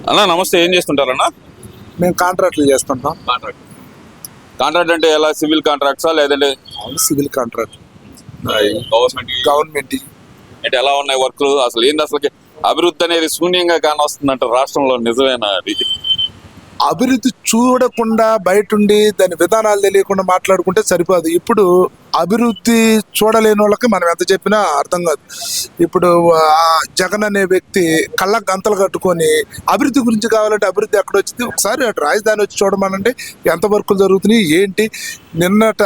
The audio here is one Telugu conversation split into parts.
అన్నా నమస్తే, ఏం చేస్తుంటారన్నా? మేము కాంట్రాక్ట్లు చేస్తుంటాం. కాంట్రాక్ట్ అంటే ఎలా? సివిల్ కాంట్రాక్ట్సా లేదంటే సివిల్ కాంట్రాక్ట్ గవర్నమెంట్ అంటే ఎలా ఉన్నాయి వర్క్లు? అసలు ఏంది అసలు అభివృద్ధి అనేది శూన్యంగా కానొస్తుందంట రాష్ట్రంలో, నిజమేనా అది? అభివృద్ధి చూడకుండా బయటుండి దాని విధానాలు తెలియకుండా మాట్లాడుకుంటే సరిపోదు. ఇప్పుడు అభివృద్ధి చూడలేని వాళ్ళకి మనం ఎంత చెప్పినా అర్థం కాదు. ఇప్పుడు జగన్ అనే వ్యక్తి కళ్ళకు గంతలు కట్టుకొని అభివృద్ధి గురించి కావాలంటే అభివృద్ధి ఎక్కడ వచ్చింది? ఒకసారి అటు రాజధాని వచ్చి చూడమనండి, ఎంత వర్కులు జరుగుతున్నాయి ఏంటి. నిన్నట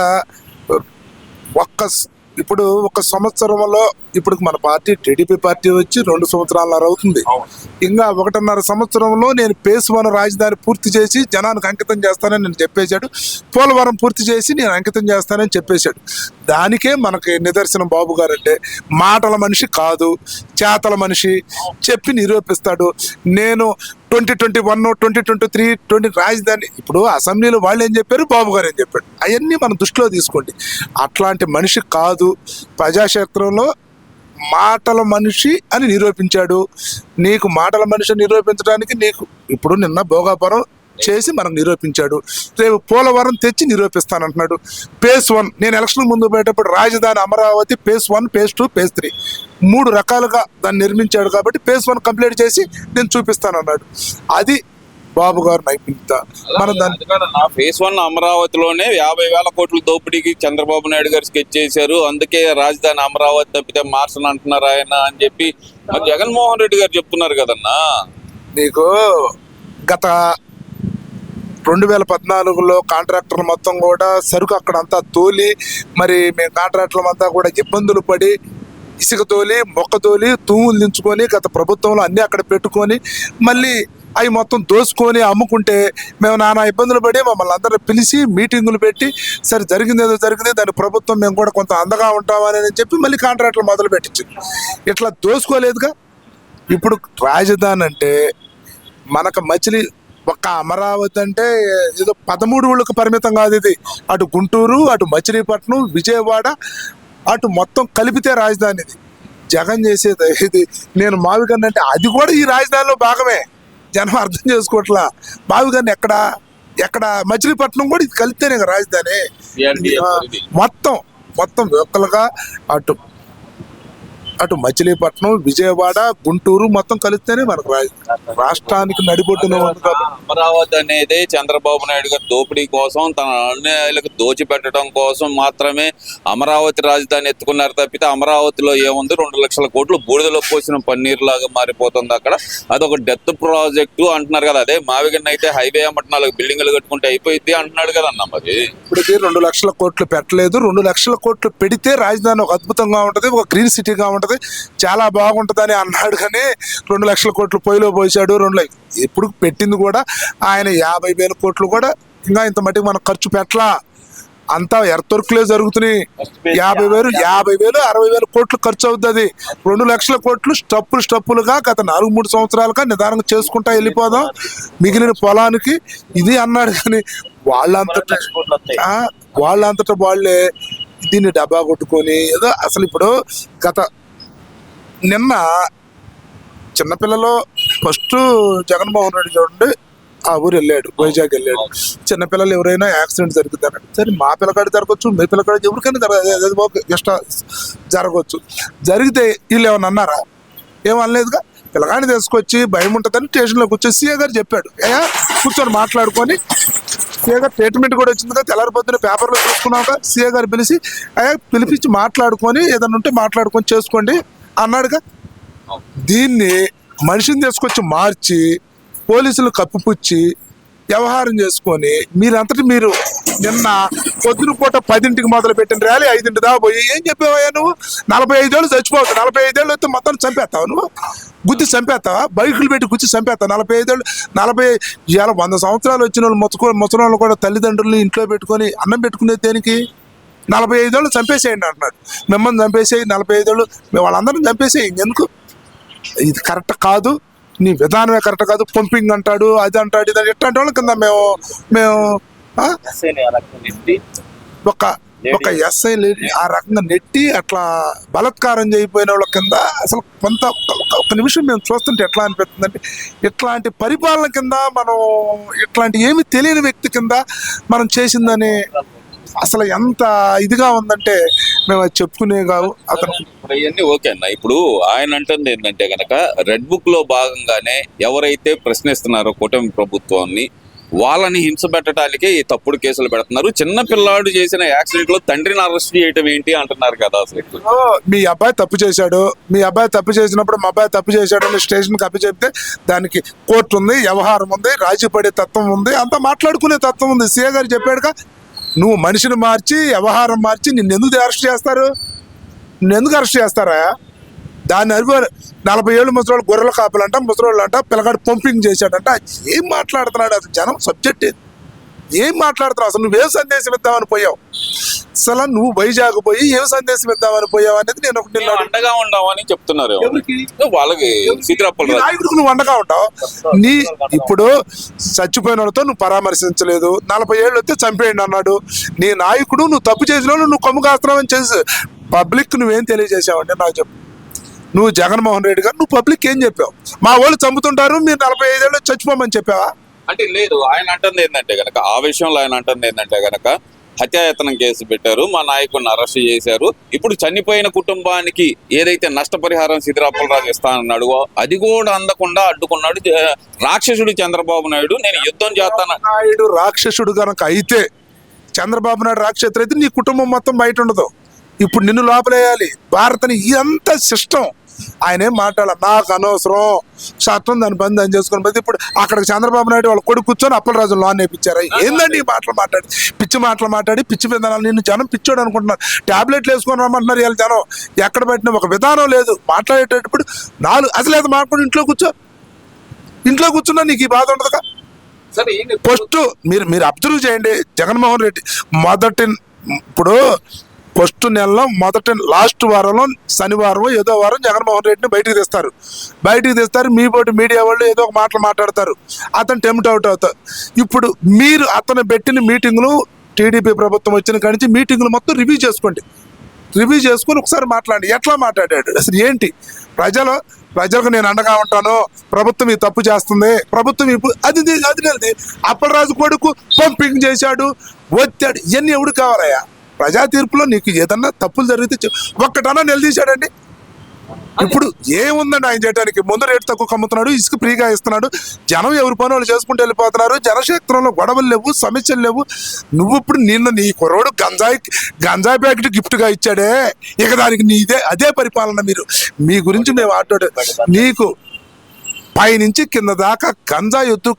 ఇప్పుడు ఒక సంవత్సరంలో ఇప్పుడు మన పార్టీ టీడీపీ పార్టీ వచ్చి 2 సంవత్సరాలన్నర అవుతుంది. ఇంకా 1.5 సంవత్సరంలో నేను ఫేజ్ 1 రాజధాని పూర్తి చేసి జనానికి అంకితం చేస్తానని నేను చెప్పేశాడు. పోలవరం పూర్తి చేసి నేను అంకితం చేస్తానని చెప్పేశాడు. దానికే మనకి నిదర్శనం బాబు గారు అంటే మాటల మనిషి కాదు, చేతల మనిషి. చెప్పి నిరూపిస్తాడు. నేను 2021, 2023 రాజధాని ఇప్పుడు అసెంబ్లీలో వాళ్ళు ఏం చెప్పారు, బాబు గారు ఏం చెప్పాడు, అవన్నీ మనం దృష్టిలో తీసుకోండి. అట్లాంటి మనిషి కాదు. ప్రజాక్షేత్రంలో మాటల మనిషి అని నిరూపించాడు. నీకు మాటల మనిషి నిరూపించడానికి నీకు ఇప్పుడు నిన్న భోగాపురం చేసి మనకు నిరూపించాడు. రేపు పోలవరం తెచ్చి నిరూపిస్తానంటున్నాడు. ఫేజ్ 1 నేను ఎలక్షన్ ముందు పోయేటప్పుడు రాజధాని అమరావతి ఫేజ్ 1, ఫేజ్ 2, ఫేజ్ 3 3 రకాలుగా దాన్ని నిర్మించాడు. కాబట్టి ఫేజ్ 1 కంప్లీట్ చేసి నేను చూపిస్తానన్నాడు. అది బాబు గారు నైపుణ్యత. మనం ఫేజ్ 1 అమరావతిలోనే 50,000 కోట్ల దోపిడీకి చంద్రబాబు నాయుడు గారు స్కెచ్ చేశారు. అందుకే రాజధాని అమరావతి తప్పితే మార్చని అంటున్నారు ఆయన అని చెప్పి మరి జగన్మోహన్ రెడ్డి గారు చెప్తున్నారు కదన్నా. నీకు గత 2014లో కాంట్రాక్టర్లు మొత్తం కూడా సరుకు అక్కడంతా తోలి, మరి మేము కాంట్రాక్టర్లు అంతా కూడా ఇబ్బందులు పడి ఇసుక తోలి, మొక్క తోలి, తూములు దించుకొని గత ప్రభుత్వంలో అన్నీ అక్కడ పెట్టుకొని మళ్ళీ అవి మొత్తం దోసుకొని అమ్ముకుంటే మేము నానా ఇబ్బందులు పడి మమ్మల్ని అందరూ పిలిచి మీటింగులు పెట్టి సరే జరిగింది ఏదో జరిగింది, దాని ప్రభుత్వం మేము కూడా కొంత అండగా ఉంటామని చెప్పి మళ్ళీ కాంట్రాక్టులు మొదలు పెట్టించింది. ఇట్లా దోసుకోలేదుగా. ఇప్పుడు రాజధాని అంటే మనకు మచిలీ ఒక్క అమరావతి అంటే ఏదో 13 ఊళ్ళకు పరిమితం కాదు. ఇది అటు గుంటూరు, అటు మచిలీపట్నం, విజయవాడ, అటు మొత్తం కలిపితే రాజధాని. ఇది జగన్ చేసేది ఇది. నేను మావిగన్ అంటే అది కూడా ఈ రాజధానిలో భాగమే. జనం అర్థం చేసుకోవట్లా. మావిగన్ ఎక్కడ మచిలీపట్నం కూడా ఇది కలిపితేనే రాజధాని. మొత్తం ఒక్కలుగా అటు మచిలీపట్నం, విజయవాడ, గుంటూరు మొత్తం కలిస్తేనే మనకు రాష్ట్రానికి నడిబొడ్డున ఉంది. అమరావతి అనేది చంద్రబాబు నాయుడు గారు దోపిడీ కోసం, తన అన్యాయులకు దోచిపెట్టడం కోసం మాత్రమే అమరావతి రాజధాని ఎత్తుకున్నారు తప్పితే అమరావతిలో ఏముంది? 2 లక్షల కోట్లు బూడిదలో పోసిన పన్నీర్ లాగా మారిపోతుంది అక్కడ. అదొక డెత్ ప్రాజెక్టు అంటున్నారు కదా. అదే మావిగన్ అయితే హైవే అమ్మట 4 బిల్డింగ్లు కట్టుకుంటే అయిపోయింది అంటున్నాడు కదా అన్న. మరి ఇప్పటికీ 2 లక్షల కోట్లు పెట్టలేదు. 2 లక్షల కోట్లు పెడితే రాజధాని ఒక అద్భుతంగా ఉంటుంది, ఒక గ్రీన్ సిటీగా ఉంటుంది, చాలా బాగుంటుందని అన్నాడు. కానీ 2 లక్షల కోట్లు పొయ్యిలో పోసాడు. ఇప్పుడు పెట్టింది కూడా ఆయన 50,000 కోట్లు కూడా ఇంకా ఇంత మటుకు మనం ఖర్చు పెట్టలా. అంతా ఎర్తొరుకులే జరుగుతున్నాయి. 50,000, 60,000 కోట్లు ఖర్చు అవుతుంది. 2 లక్షల కోట్లు స్టప్పులుగా గత 4-3 సంవత్సరాలుగా నిదానంగా చేసుకుంటా వెళ్ళిపోదాం మిగిలిన పొలానికి ఇది అన్నాడు. కానీ వాళ్ళంతటా వాళ్ళే దీన్ని డబ్బా కొట్టుకొని ఏదో అసలు ఇప్పుడు నిన్న చిన్నపిల్లలు ఫస్ట్ జగన్మోహన్ రెడ్డి చూడండి ఆ ఊరు వెళ్ళాడు, వైజాగ్ వెళ్ళాడు. చిన్నపిల్లలు ఎవరైనా యాక్సిడెంట్ జరుగుతుంది అన్నాడు. సరే మా పిల్లకాడ జరగచ్చు, మీ పిల్లకాడ ఎవరికైనా జరగవచ్చు. జరిగితే వీళ్ళు ఏమన్నా అన్నారా? ఏమనలేదుగా. పిల్లగాడిని తీసుకొచ్చి భయం ఉంటుందని స్టేషన్లో కూర్చొని సీఏ గారు చెప్పాడు. కూర్చొని మాట్లాడుకొని సీఏ గారు ట్రీట్మెంట్ కూడా వచ్చింది కదా, తెల్లారిపోతున్న పేపర్లో చూసుకున్నాక సీఏ గారు పిలిపించి మాట్లాడుకొని ఏదన్నా ఉంటే మాట్లాడుకొని చేసుకోండి అన్నాడుగా. దీన్ని మనిషిని తీసుకొచ్చి మార్చి పోలీసులు కప్పిపుచ్చి వ్యవహారం చేసుకొని మీరు నిన్న పొద్దున పూట 10ంటికి మొదలు పెట్టిన ర్యాలీ 5ంటి దాకా పోయి ఏం చెప్పావయ్యా నువ్వు? 45 ఏళ్ళు చచ్చిపోతావు. 45 ఏళ్ళు అయితే మొత్తం చంపేస్తావు. నువ్వు గుద్ది చంపేస్తావా? బైకులు పెట్టి గుచ్చి చంపేస్తావు. 45 ఏళ్ళు 100 సంవత్సరాలు వచ్చిన వాళ్ళు ముసలి కూడా తల్లిదండ్రులు ఇంట్లో పెట్టుకొని అన్నం పెట్టుకునే దేనికి? 45 ఏళ్ళు చంపేసేయండి అంటున్నాడు. మిమ్మల్ని చంపేసేయి, 45 ఏళ్ళు వాళ్ళందరినీ చంపేసేయి. ఎందుకు? ఇది కరెక్ట్ కాదు, నీ విధానమే కరెక్ట్ కాదు. పంపింగ్ అంటాడు, అది అంటాడు, ఇది ఇట్లాంటి వాళ్ళ కింద మేము ఒక ఎస్ఐ ఆ రకంగా నెట్టి అట్లా బలత్కారం చేయకపోయిన వాళ్ళ కింద అసలు కొంత ఒక నిమిషం మేము చూస్తుంటే ఎట్లా అనిపిస్తుందంటే ఇట్లాంటి పరిపాలన కింద మనం ఇట్లాంటి ఏమి తెలియని వ్యక్తి కింద మనం చేసిందని అసలు ఎంత ఇదిగా ఉందంటే మేము అది చెప్పుకునే కావు అతను. ఇప్పుడు ఇవన్నీ ఓకే అన్న. ఇప్పుడు ఆయన అంటుంది ఏంటంటే గనక రెడ్ బుక్ లో భాగంగానే ఎవరైతే ప్రశ్నిస్తున్నారో కూటమి ప్రభుత్వాన్ని వాళ్ళని హింస పెట్టడానికే ఈ తప్పుడు కేసులు పెడుతున్నారు. చిన్న పిల్లాడు చేసిన యాక్సిడెంట్ లో తండ్రిని అరెస్ట్ చేయటం ఏంటి అంటున్నారు కదా. అసలు మీ అబ్బాయి తప్పు చేశాడు, మీ అబ్బాయి తప్పు చేసినప్పుడు మా అబ్బాయి తప్పు చేశాడు అని స్టేషన్కి అప్పు చెప్తే దానికి కోర్టు ఉంది, వ్యవహారం ఉంది, రాజీ పడే తత్వం ఉంది, అంతా మాట్లాడుకునే తత్వం ఉంది. సీఏ గారు చెప్పాడుగా, నువ్వు మనిషిని మార్చి వ్యవహారం మార్చి నిన్ను ఎందుకు అరెస్ట్ చేస్తారు, నిన్ను ఎందుకు అరెస్ట్ చేస్తారా? దాన్ని అనుభవం 40 ఏళ్ళు ముసలోళ్ళు గొర్రెల కాపులంట, ముసలోళ్ళు అంట, పిల్లగాడు పంపింగ్ చేశాడంట. ఏం మాట్లాడుతున్నాడు అసలు? జనం సబ్జెక్ట్ ఏం మాట్లాడుతున్నావు అసలు? నువ్వేం సందేశం ఇద్దామని పోయావు? అసలు నువ్వు వైజాగ్ పోయి ఏం సందేశం ఇద్దామని పోయావు అనేది నేను ఒకటి అండగా ఉండవని చెప్తున్నారు వాళ్ళకి. నాయకుడికి నువ్వు అండగా ఉంటావు. నీ ఇప్పుడు చచ్చిపోయిన వాళ్ళతో నువ్వు పరామర్శించలేదు, 40 ఏళ్ళు వస్తే చంపేయండి అన్నాడు నీ నాయకుడు. నువ్వు తప్పు చేసిన వాళ్ళు నువ్వు కొమ్ము కాస్తున్నావని చేసి పబ్లిక్ నువ్వేం తెలియజేసావంటే నాకు చెప్పు. నువ్వు జగన్మోహన్ రెడ్డి గారు నువ్వు పబ్లిక్ ఏం చెప్పావు? మా వాళ్ళు చంపుతుంటారు, మీరు 45 ఏళ్ళు చచ్చిపోమని చెప్పావా? అంటే లేదు, ఆయన అంటుంది ఏంటంటే గనక ఆ విషయంలో ఆయన అంటుంది ఏంటంటే గనక హత్యాయత్నం కేసు పెట్టారు, మా నాయకుడిని అరెస్ట్ చేశారు. ఇప్పుడు చనిపోయిన కుటుంబానికి ఏదైతే నష్టపరిహారం సిద్ధిరాపలరాజు ఇస్తానన్నాడు అది కూడా అందకుండా అడ్డుకున్నాడు రాక్షసుడు చంద్రబాబు నాయుడు. నేను యుద్ధం చేస్తాను. నాయుడు రాక్షసుడు గనక అయితే, చంద్రబాబు నాయుడు రాక్షసుడు అయితే నీ కుటుంబం మొత్తం బయట ఉండదు. ఇప్పుడు నిన్ను లోపలేయాలి భారతని. ఇదంతా సిస్టమ్. ఆయన ఏం మాట్లాడాలి, నాకు అనవసరం, చట్టం దాని పని దాన్ని చేసుకుని పోతే ఇప్పుడు అక్కడికి చంద్రబాబు నాయుడు వాళ్ళ కొడుకు కూర్చొని అప్పలరాజు లోన్ వేయించారా? ఏందండి ఈ మాటలు మాట్లాడి, పిచ్చి మాటలు మాట్లాడి పిచ్చి విధానాలు. నిన్ను జనం పిచ్చోడు అనుకుంటున్నారు. ట్యాబ్లెట్లు వేసుకొని రమ్మంటున్నారు వీళ్ళ జనం. ఎక్కడ పెట్టిన ఒక విధానం లేదు. మాట్లాడేటప్పుడు అసలు అది మాట్లాడు. ఇంట్లో కూర్చున్నా నీకు ఈ బాధ ఉండదుగా. ఫస్ట్ మీరు అబ్జర్వ్ చేయండి. జగన్మోహన్ రెడ్డి ఇప్పుడు ఫస్ట్ నెలలో లాస్ట్ వారంలో శనివారం ఏదో వారం జగన్మోహన్ రెడ్డిని బయటికి తెస్తారు. మీ పోటీ మీడియా వాళ్ళు ఏదో ఒక మాటలు మాట్లాడతారు, అతను టెంప్ట్ అవుట్ అవుతారు. ఇప్పుడు మీరు అతను పెట్టిన మీటింగులు, టీడీపీ ప్రభుత్వం వచ్చిన కాడి నుంచి మీటింగులు మొత్తం రివ్యూ చేసుకొని ఒకసారి మాట్లాడండి. ఎట్లా మాట్లాడాడు అసలు ఏంటి? ప్రజలకు నేను అండగా ఉంటాను, ప్రభుత్వం ఈ తప్పు చేస్తుంది, ప్రభుత్వం ఇప్పుడు అది అప్పలరాజు కొడుకు పంపింగ్ చేశాడు, వచ్చాడు. ఇవన్నీ ఎవడు కావాలయ్యా? ప్రజా తీర్పులో నీకు ఏదన్నా తప్పులు జరిగితే ఒక్కటన్నా నిలదీశాడండి? ఇప్పుడు ఏముందండి ఆయన చేయడానికి? ముందు రేటు తక్కువ అమ్ముతున్నాడు, ఇసుక ఫ్రీగా ఇస్తున్నాడు, జనం ఎవరి పని వాళ్ళు చేసుకుంటూ వెళ్ళిపోతున్నారు, జనక్షేత్రంలో గొడవలు లేవు, సమస్యలు లేవు. నువ్వు ఇప్పుడు నీ కుర్రోడు గంజాయి ప్యాకెట్ గిఫ్ట్గా ఇచ్చాడే, ఇక దానికి అదే పరిపాలన. మీ గురించి మేము ఆటోడే. నీకు పైనుంచి కింద దాకా గంజాయి వద్దు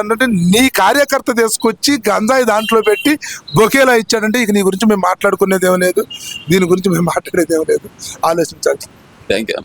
అంటే నీ కార్యకర్త తీసుకొచ్చి గంజాయి దాంట్లో పెట్టి బొకేలా ఇచ్చాడంటే ఇక నీ గురించి మేము మాట్లాడుకునేది ఏమీ లేదు, దీని గురించి మేము మాట్లాడేది ఏమీ లేదు. ఆలోచించాలి. Thank you.